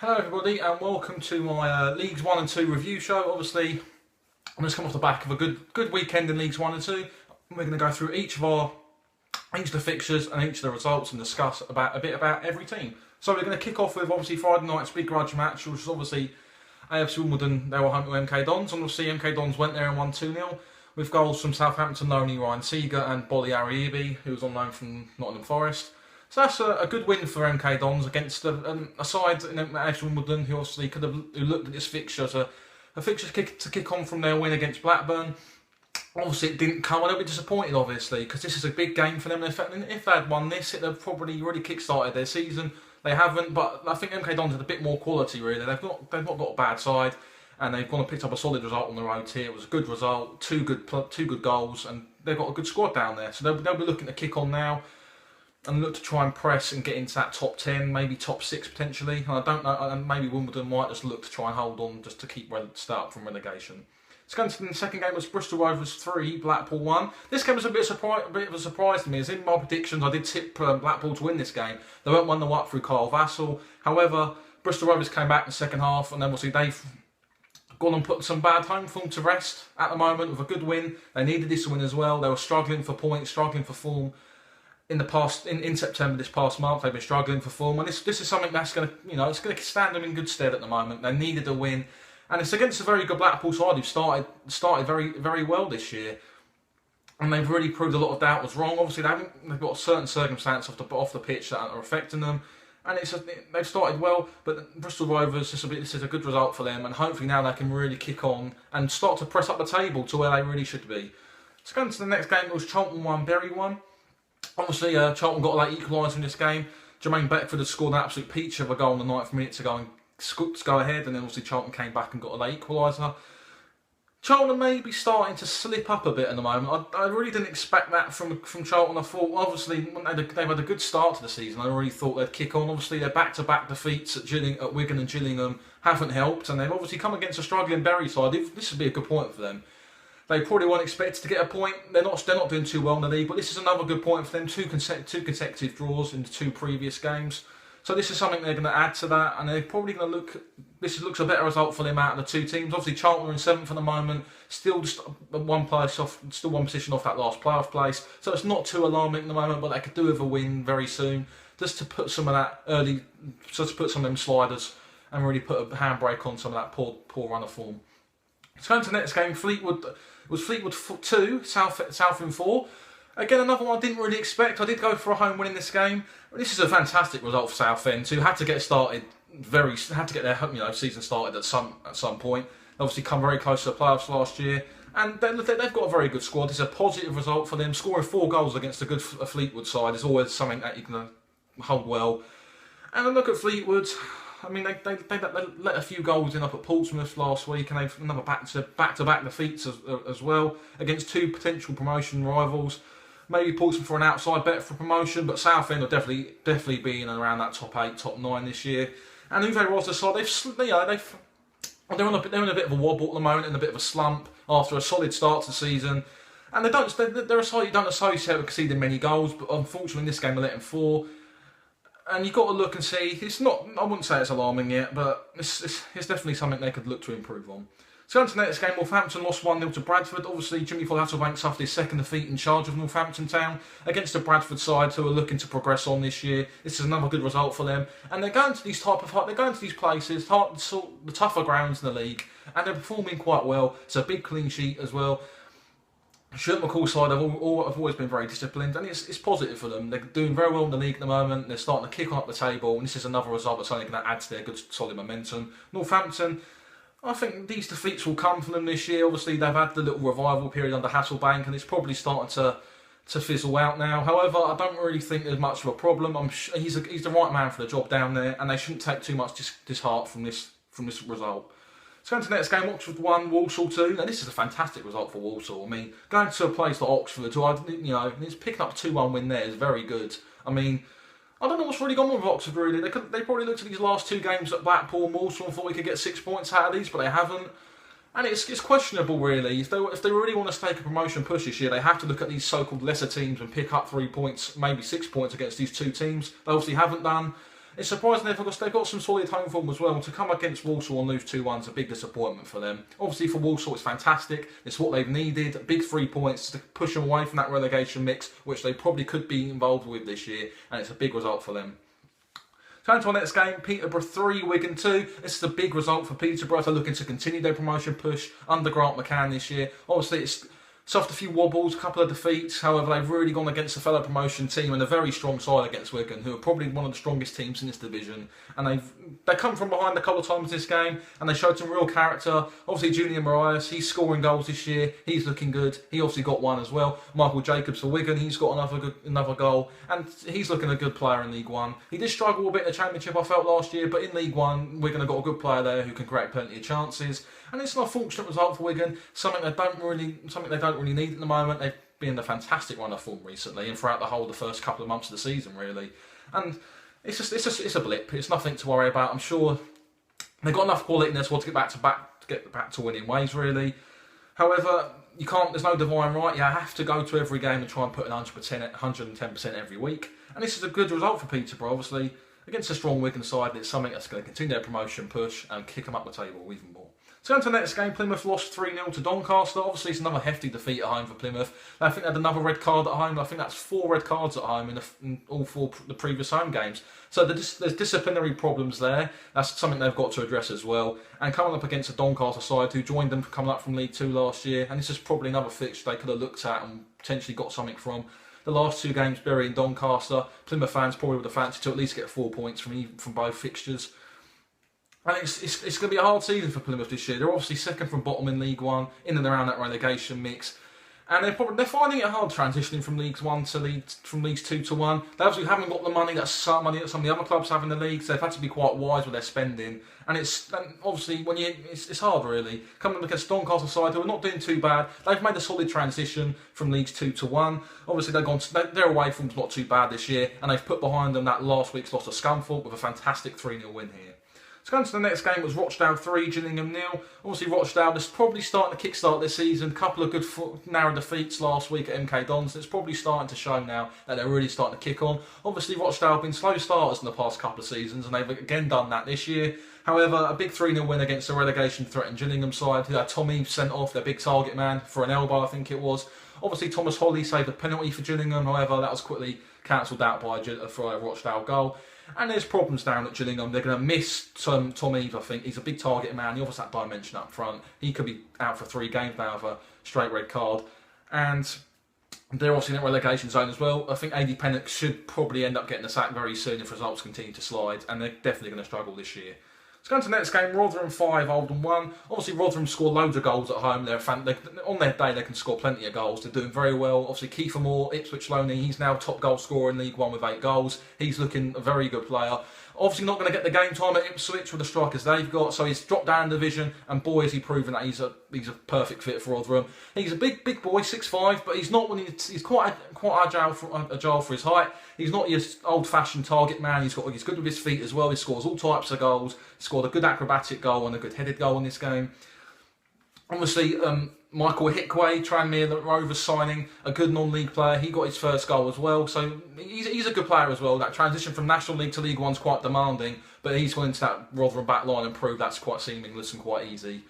Hello everybody and welcome to my Leagues 1 and 2 review show. Obviously, I'm just come off the back of a good weekend in Leagues 1 and 2. We're going to go through each of the fixtures and each of the results and discuss a bit about every team. So we're going to kick off with obviously Friday night's big grudge match, which is obviously AFC Wimbledon. They were home to MK Dons, and obviously MK Dons went there and won 2-0 with goals from Southampton loanee Ryan Seeger and Bolly Ariibi, who was on loan from Nottingham Forest. So that's a good win for MK Dons against a side in AFC Wimbledon who obviously who looked at this fixture as a fixture to kick on from their win against Blackburn. Obviously it didn't come. A little bit disappointed obviously because this is a big game for them. If they had won this, it would have probably really kick-started their season. They haven't, but I think MK Dons had a bit more quality really. They've not got a bad side, and they've gone and picked up a solid result on the road here. It was a good result, two good goals, and they've got a good squad down there. So they'll be looking to kick on now and look to try and press and get into that top 10, maybe top 6 potentially. And I don't know, and maybe Wimbledon might just look to try and hold on just to keep start from relegation. Let's go into the second game. Was Bristol Rovers 3, Blackpool 1. This game was a bit of a surprise to me, as in my predictions I did tip Blackpool to win this game. They went 1-0 up through Kyle Vassell. However, Bristol Rovers came back in the second half, and then we'll see they've gone and put some bad home form to rest at the moment with a good win. They needed this win as well. They were struggling for points, struggling for form. In the past, in September this past month, they've been struggling for form, and this is something that's going to, it's going to stand them in good stead at the moment. They needed a win, and it's against a very good Blackpool side who've started very very well this year, and they've really proved a lot of doubt was wrong. Obviously, they've got a certain circumstance off the pitch that are affecting them, and they've started well. But Bristol Rovers, this is a good result for them, and hopefully now they can really kick on and start to press up the table to where they really should be. Let's go into the next game. It was Charlton 1, Bury 1. Obviously, Charlton got a late equaliser in this game. Jermaine Beckford had scored an absolute peach of a goal in the 9th minute to go ahead, and then obviously Charlton came back and got a late equaliser. Charlton may be starting to slip up a bit at the moment. I really didn't expect that from Charlton. I thought, obviously, they've had a good start to the season. I really thought they'd kick on. Obviously, their back-to-back defeats at Wigan and Gillingham haven't helped, and they've obviously come against a struggling Bury side. This would be a good point for them. They probably weren't expected to get a point. They're not doing too well in the league, but this is another good point for them. Two consecutive draws in the 2 previous games. So this is something they're going to add to that, and they're probably going to look. This looks a better result for them out of the 2 teams. Obviously, Charlton are in 7th at the moment, still just one position off that last playoff place. So it's not too alarming at the moment, but they could do with a win very soon, just to put some of that just to put some of them sliders and really put a handbrake on some of that poor run of form. Let's go into the next game. Fleetwood 2, Southend 4. Again, another one I didn't really expect. I did go for a home win in this game. This is a fantastic result for Southend, who had to get their season started at some point. Obviously, come very close to the playoffs last year, and they've got a very good squad. It's a positive result for them. Scoring 4 goals against a good Fleetwood side is always something that you can hold well. And a look at Fleetwood. I mean, they let a few goals in up at Portsmouth last week, and they've another back-to-back defeats as well against 2 potential promotion rivals. Maybe Portsmouth for an outside bet for promotion, but Southend will definitely be in and around that top 8, top 9 this year. And Uwe Rosler's side, they're in a bit of a wobble at the moment, in a bit of a slump after a solid start to the season. And they're a side you don't associate with conceding many goals, but unfortunately in this game they let in 4. And you've got to look and see. It's not. I wouldn't say it's alarming yet, but it's definitely something they could look to improve on. So on to the next game, Northampton lost 1-0 to Bradford. Obviously, Jimmy Hasselbank suffered his 2nd defeat in charge of Northampton Town against the Bradford side, who are looking to progress on this year. This is another good result for them, and they're going to these places, the tougher grounds in the league, and they're performing quite well. It's a big clean sheet as well. Stuart McCall's side have always been very disciplined, and it's positive for them. They're doing very well in the league at the moment. They're starting to kick on up the table, and this is another result that's only going to add to their good, solid momentum. Northampton, I think these defeats will come from them this year. Obviously, they've had the little revival period under Hasselbank, and it's probably starting to fizzle out now. However, I don't really think there's much of a problem. He's the right man for the job down there, and they shouldn't take too much disheart from this result. Let's go into the next game, Oxford 1, Walsall 2. Now, this is a fantastic result for Walsall. I mean, going to a place like Oxford, it's picking up a 2-1 win there is very good. I mean, I don't know what's really gone on with Oxford, really. They probably looked at these last 2 games at Blackpool and Walsall and thought we could get 6 points out of these, but they haven't. And it's questionable, really. If they really want to stake a promotion push this year, they have to look at these so-called lesser teams and pick up 3 points, maybe 6 points against these 2 teams. They obviously haven't done. It's surprising they've got some solid home form as well. To come against Walsall and lose 2-1 is a big disappointment for them. Obviously for Walsall it's fantastic. It's what they've needed. Big 3 points to push them away from that relegation mix, which they probably could be involved with this year, and it's a big result for them. Going to our next game, Peterborough 3, Wigan 2. This is a big result for Peterborough. They're looking to continue their promotion push under Grant McCann this year. Obviously it's suffered a few wobbles, a couple of defeats. However, they've really gone against a fellow promotion team and a very strong side against Wigan, who are probably one of the strongest teams in this division. And they come from behind a couple of times this game, and they showed some real character. Obviously, Julian Marias, he's scoring goals this year. He's looking good. He obviously got one as well. Michael Jacobs for Wigan, he's got another goal, and he's looking a good player in League One. He did struggle a bit in the Championship, I felt, last year, but in League One, Wigan have got a good player there who can create plenty of chances. And it's an unfortunate result for Wigan, something they don't really need at the moment. They've been in a fantastic run of form recently, and throughout the first couple of months of the season, really. And it's a blip. It's nothing to worry about. I'm sure they've got enough quality in their squad to get back to winning ways, really. However, you can't. There's no divine right. You have to go to every game and try and put in 110% every week. And this is a good result for Peterborough, obviously, against a strong Wigan side. It's something that's going to continue their promotion push and kick them up the table even more. So on to the next game, Plymouth lost 3-0 to Doncaster. Obviously, it's another hefty defeat at home for Plymouth. I think they had another red card at home. I think that's 4 red cards at home in all 4 the previous home games. So there's disciplinary problems there. That's something they've got to address as well. And coming up against a Doncaster side who joined them coming up from League 2 last year. And this is probably another fixture they could have looked at and potentially got something from. The last 2 games burying Doncaster. Plymouth fans probably would have fancied to at least get 4 points from both fixtures. And it's going to be a hard season for Plymouth this year. They're obviously second from bottom in League One, in and around that relegation mix. And they're finding it hard transitioning from Leagues 1 to Leagues 2 to 1. They obviously haven't got the money that some of the other clubs have in the league, so they've had to be quite wise with their spending. And obviously it's hard really. Coming up against Doncaster side who are not doing too bad. They've made a solid transition from Leagues 2 to 1. Obviously their away form's not too bad this year, and they've put behind them that last week's loss to Scunthorpe with a fantastic 3-0 win here. So going to the next game was Rochdale 3, Gillingham 0. Obviously Rochdale is probably starting to kickstart this season. A couple of good narrow defeats last week at MK Dons. It's probably starting to show now that they're really starting to kick on. Obviously Rochdale have been slow starters in the past couple of seasons, and they've again done that this year. However, a big 3-0 win against the relegation threatened Gillingham side, who had Tommy sent off, their big target man, for an elbow, I think it was. Obviously Thomas Holly saved a penalty for Gillingham, however that was quickly cancelled out for a Rochdale goal. And there's problems down at Gillingham. They're going to miss Tom Eve, I think. He's a big target man. He offers that dimension up front. He could be out for 3 games now with a straight red card. And they're obviously in the relegation zone as well. I think AD Pennock should probably end up getting a sack very soon if results continue to slide. And they're definitely going to struggle this year. Let's go on to the next game, Rotherham 5, Oldham 1. Obviously Rotherham scored loads of goals at home. On their day they can score plenty of goals. They're doing very well. Obviously Kiefer Moore, Ipswich Loney, he's now top goal scorer in League 1 with 8 goals. He's looking a very good player. Obviously not going to get the game time at Ipswich with the strikers they've got, so he's dropped down division, and boy has he proven that he's a perfect fit for Rotherham. He's a big boy, 6'5", but he's not he's quite agile for his height. He's not your old-fashioned target man. He's good with his feet as well. He scores all types of goals. He scored a good acrobatic goal and a good headed goal in this game. Obviously, Michael Hickway, Tranmere Rovers signing, a good non-league player. He got his first goal as well, so he's a good player as well. That transition from National League to League One's quite demanding, but he's gone into that Rotherham back line and proved that's quite seamless and quite easy.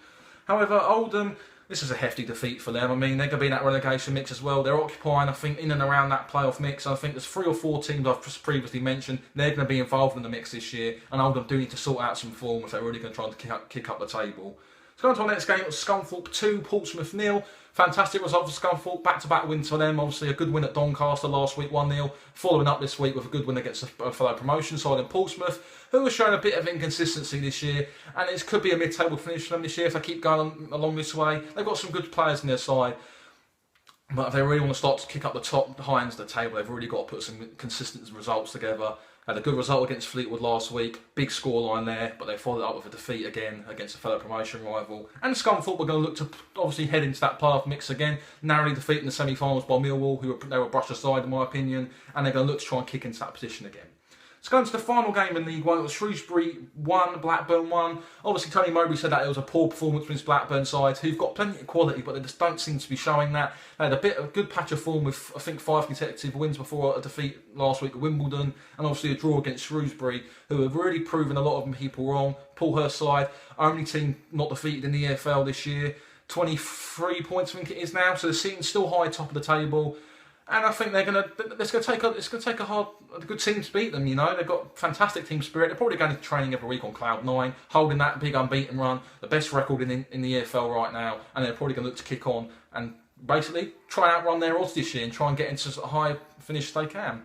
However, Oldham, this is a hefty defeat for them. I mean, they're going to be in that relegation mix as well. They're occupying, I think, in and around that playoff mix. I think there's 3 or 4 teams I've just previously mentioned. They're going to be involved in the mix this year, and Oldham do need to sort out some form if they're really going to try and kick up the table. So going to our next game, it was Scunthorpe 2, Portsmouth 0. Fantastic result for Scunthorpe, back-to-back wins for them. Obviously a good win at Doncaster last week, 1-0. Following up this week with a good win against a fellow promotion side in Portsmouth, who has shown a bit of inconsistency this year. And it could be a mid-table finish for them this year if they keep going along this way. They've got some good players in their side. But if they really want to start to kick up the high ends of the table, they've really got to put some consistent results together. Had a good result against Fleetwood last week, big scoreline there, but they followed it up with a defeat again against a fellow promotion rival. And Scunthorpe were going to look to obviously head into that playoff mix again, narrowly defeating the semi-finals by Millwall, they were brushed aside in my opinion, and they're going to look to try and kick into that position again. Let's go into the final game in League One. It was Shrewsbury 1, Blackburn 1. Obviously, Tony Mowbray said that it was a poor performance from his Blackburn side, who've got plenty of quality, but they just don't seem to be showing that. They had a good patch of form with, I think, 5 consecutive wins before a defeat last week at Wimbledon, and obviously a draw against Shrewsbury, who have really proven a lot of people wrong. Paul Hurst's side, only team not defeated in the EFL this year. 23 points, I think it is now, so they're sitting still high top of the table. And I think it's going to take a good team to beat them. You know, they've got fantastic team spirit. They're probably going to training every week on cloud 9, holding that big unbeaten run, the best record in the EFL right now, and they're probably going to look to kick on and basically try and outrun their odds this year and try and get into as high a finish as they can.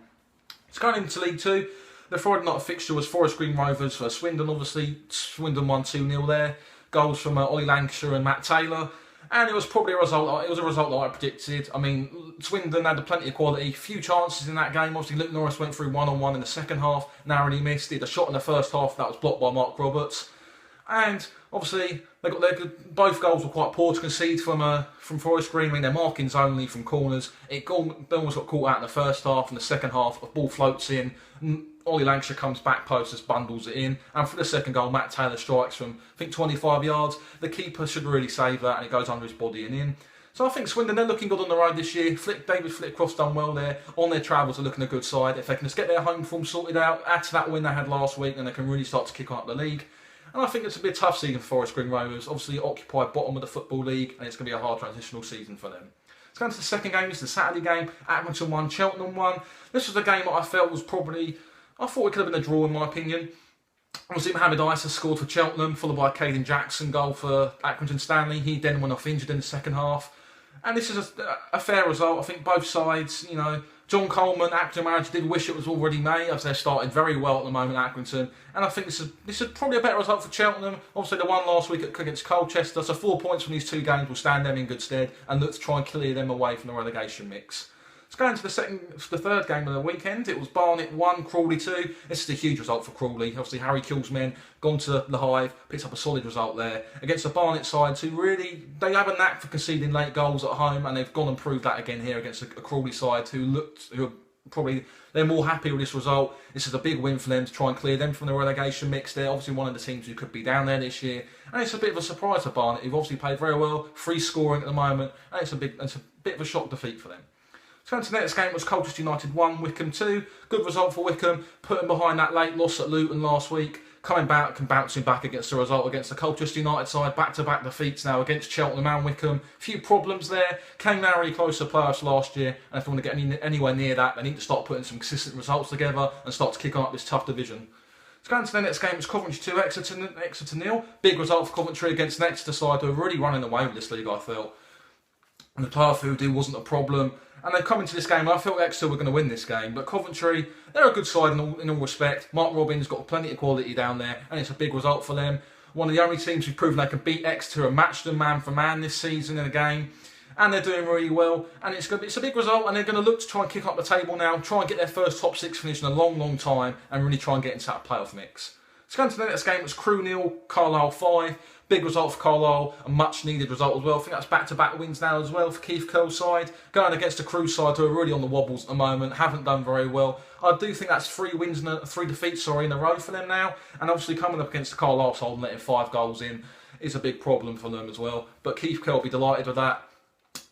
It's going into League 2. The Friday night fixture was Forest Green Rovers for Swindon. Obviously, Swindon won 2-0 there. Goals from Ollie Lancashire and Matt Taylor. And it was probably a result. It was a result that I predicted. I mean, Swindon had plenty of quality, few chances in that game. Obviously, Luke Norris went through one-on-one in the second half, narrowly missed. He had a shot in the first half that was blocked by Mark Roberts. And obviously, they got both goals were quite poor to concede from Forest Green. I mean, their markings only from corners. They almost got caught out in the first half. In the second half, a ball floats in. Ollie Lancashire comes back post, just bundles it in. And for the second goal, Matt Taylor strikes from, I think, 25 yards. The keeper should really save that, and it goes under his body and in. So I think Swindon, they're looking good on the road this year. David Flitcroft's done well there. On their travels, they're looking a good side. If they can just get their home form sorted out, add to that win they had last week, then they can really start to kick on up the league. And I think it's a bit tough season for Forest Green Rovers. Obviously, occupy bottom of the Football League, and it's going to be a hard transitional season for them. Let's go into the second game. This is the Saturday game. Accrington 1, Cheltenham 1. This was a game that I felt was probably... I thought it could have been a draw, in my opinion. Obviously, Mohamed Issa scored for Cheltenham, followed by Caden Jackson, goal for Accrington Stanley. He then went off injured in the second half. And this is a fair result. I think both sides, you know, John Coleman, Accrington manager, did wish it was already May, as they're starting very well at the moment, Accrington. And I think this is probably a better result for Cheltenham. Obviously, they won last week against Colchester, so 4 points from these two games will stand them in good stead and look to try and clear them away from the relegation mix. Let's go into the third game of the weekend. It was Barnet 1, Crawley 2. This is a huge result for Crawley. Obviously, Harry Kill's men gone to the Hive, picked up a solid result there against the Barnet side, who really, they have a knack for conceding late goals at home, and they've gone and proved that again here against a Crawley side who are probably, they're more happy with this result. This is a big win for them to try and clear them from the relegation mix. They're obviously one of the teams who could be down there this year, and it's a bit of a surprise for Barnet, who've obviously played very well, free scoring at the moment, and it's a bit of a shock defeat for them. So into the next game was Colchester United 1, Wycombe 2. Good result for Wycombe, putting behind that late loss at Luton last week. Coming back and bouncing back against the result against the Colchester United side. Back-to-back defeats now against Cheltenham and Wycombe. Few problems there. Came narrowly close to playoffs last year. And if they want to get anywhere near that, they need to start putting some consistent results together and start to kick on up this tough division. Let's go into the next game. It's Coventry 2, Exeter 0. Big result for Coventry against an Exeter side who are really running away with this league, I felt. And the player food wasn't a problem. And they've come into this game, and I felt Exeter were going to win this game. But Coventry, they're a good side in all respect. Mark Robins got plenty of quality down there, and it's a big result for them. One of the only teams who've proven they can beat Exeter and match them man for man this season in a game. And they're doing really well. And it's a big result, and they're going to look to try and kick up the table now, try and get their first top 6 finish in a long, long time, and really try and get into that playoff mix. Let's go into the next game. It's Crewe 0, Carlisle 5. Big result for Carlisle, a much needed result as well. I think that's back-to-back wins now as well for Keith Curle's side. Going against a Crewe side who are really on the wobbles at the moment, haven't done very well. I do think that's 3 defeats in a row for them now. And obviously coming up against the Carlisle side and letting 5 goals in is a big problem for them as well. But Keith Curle will be delighted with that.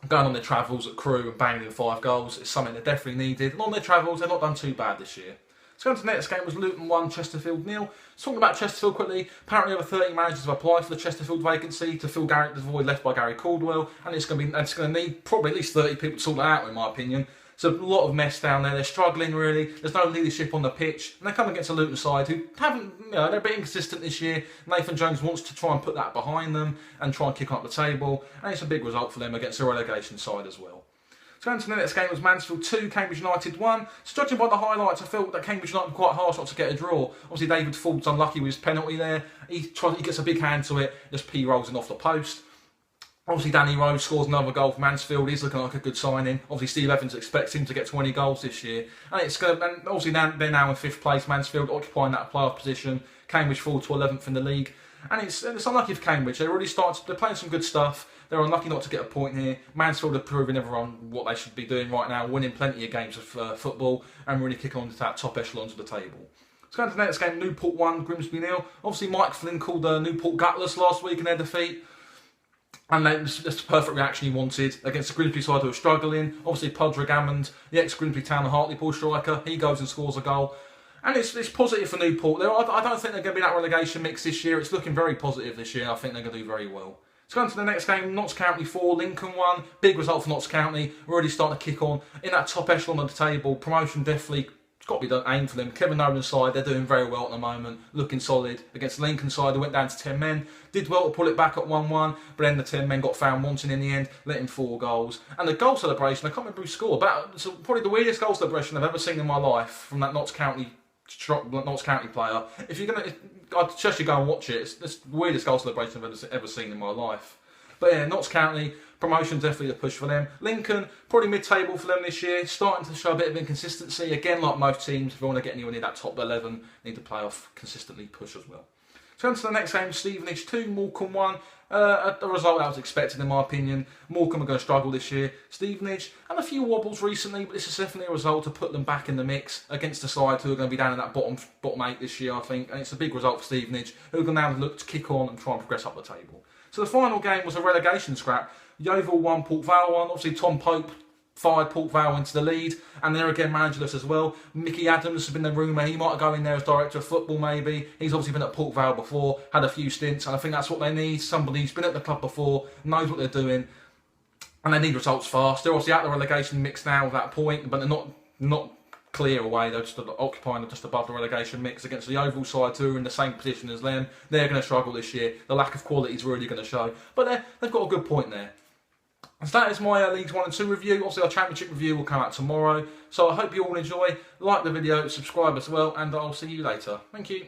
Going on their travels at Crewe and banging in 5 goals is something they definitely needed. And on their travels, they've not done too bad this year. Let's go on to the next game. Was Luton 1, Chesterfield 0. Talking about Chesterfield quickly, apparently over 30 managers have applied for the Chesterfield vacancy to fill the void left by Gary Caldwell, and it's going to need probably at least 30 people to sort that out, in my opinion. So a lot of mess down there. They're struggling really. There's no leadership on the pitch, and they come against a Luton side who haven't, they're a bit inconsistent this year. Nathan Jones wants to try and put that behind them and try and kick up the table, and it's a big result for them against a relegation side as well. So going to the next game was Mansfield 2, Cambridge United 1. So judging by the highlights, I felt that Cambridge United were quite harsh not to get a draw. Obviously David Ford's unlucky with his penalty there. He gets a big hand to it, just P-rolls in off the post. Obviously Danny Rose scores another goal for Mansfield. He's looking like a good signing. Obviously Steve Evans expects him to get 20 goals this year. And obviously they're now in 5th place, Mansfield occupying that playoff position. Cambridge fall to 11th in the league. And it's unlucky for Cambridge. They're playing some good stuff. They're unlucky not to get a point here. Mansfield are proving everyone what they should be doing right now, winning plenty of games of football and really kicking on to that top echelons of the table. Let's go into the next game, Newport 1, Grimsby 0. Obviously, Mike Flynn called Newport gutless last week in their defeat. And that's the perfect reaction he wanted against the Grimsby side who are struggling. Obviously, Podrick Hammond, the ex-Grimsby Town and Hartlepool striker, he goes and scores a goal. And it's positive for Newport. I don't think they're going to be in that relegation mix this year. It's looking very positive this year. I think they're going to do very well. Let's go on to the next game, Notts County 4, Lincoln 1. Big result for Notts County. Already starting to kick on in that top echelon of the table. Promotion definitely got to be done, aimed for them. Kevin Nolan's side, they're doing very well at the moment, looking solid. Against the Lincoln side, they went down to 10 men, did well to pull it back at 1-1, but then the 10 men got found wanting in the end, letting 4 goals. And the goal celebration, I can't remember who scored, but it's probably the weirdest goal celebration I've ever seen in my life from that Notts County player. If you're gonna, I'd suggest you go and watch it. It's the weirdest goal celebration I've ever seen in my life. But yeah, Notts County, promotion definitely a push for them. Lincoln, probably mid-table for them this year, starting to show a bit of inconsistency. Again, like most teams, if you want to get anywhere near that top 11, need to play off consistently, push as well. So on to the next game, Stevenage 2, Morecambe 1. A result that was expected in my opinion. Morecambe are going to struggle this year. Stevenage had a few wobbles recently, but this is definitely a result to put them back in the mix against the side who are going to be down in that bottom 8 this year, I think. And it's a big result for Stevenage, who are going to now look to kick on and try and progress up the table. So the final game was a relegation scrap. Yeovil 1, Port Vale 1. Obviously Tom Pope fired Port Vale into the lead, and they're again managerless as well. Mickey Adams has been the rumour, he might go in there as director of football maybe. He's obviously been at Port Vale before, had a few stints, and I think that's what they need. Somebody who's been at the club before, knows what they're doing, and they need results fast. They're obviously out the relegation mix now at that point, but they're not clear away. They're just occupying just above the relegation mix against the Yeovil side who are in the same position as them. They're going to struggle this year. The lack of quality is really going to show, but they've got a good point there. So that is my Leagues 1 and 2 review. Obviously our Championship review will come out tomorrow. So I hope you all enjoy. Like the video, subscribe as well, and I'll see you later. Thank you.